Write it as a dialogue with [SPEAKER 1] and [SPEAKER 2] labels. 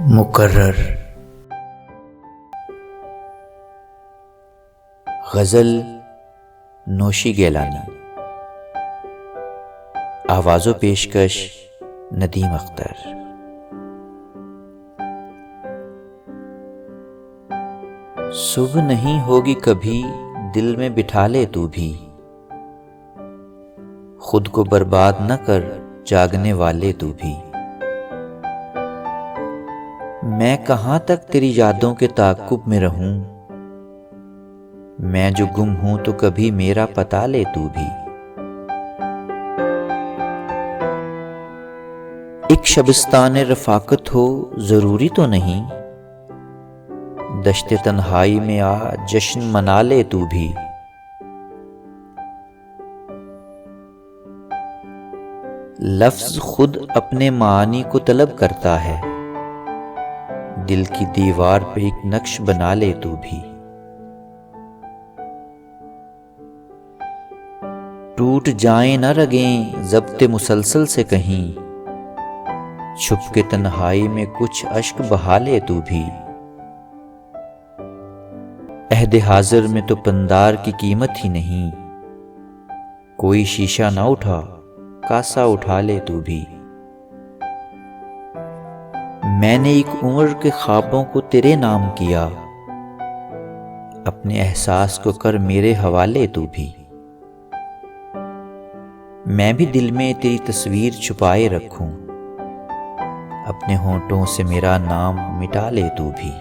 [SPEAKER 1] مقرر غزل نوشی گیلانی، آواز و پیشکش ندیم اختر۔ صبح نہیں ہوگی کبھی دل میں بٹھا لے تو بھی، خود کو برباد نہ کر جاگنے والے تو بھی۔ میں کہاں تک تیری یادوں کے تعاقب میں رہوں، میں جو گم ہوں تو کبھی میرا پتا لے تو بھی۔ ایک شبستان رفاقت ہو ضروری تو نہیں، دشت تنہائی میں آ جشن منا لے تو بھی۔ لفظ خود اپنے معنی کو طلب کرتا ہے، دل کی دیوار پہ ایک نقش بنا لے تو بھی۔ ٹوٹ جائیں نہ رگیں ضبط مسلسل سے کہیں، چھپ کے تنہائی میں کچھ اشک بہا لے تو بھی۔ عہد حاضر میں تو پندار کی قیمت ہی نہیں، کوئی شیشہ نہ اٹھا کاسا اٹھا لے تو بھی۔ میں نے ایک عمر کے خوابوں کو تیرے نام کیا، اپنے احساس کو کر میرے حوالے تو بھی۔ میں بھی دل میں تیری تصویر چھپائے رکھوں، اپنے ہونٹوں سے میرا نام مٹا لے تو بھی۔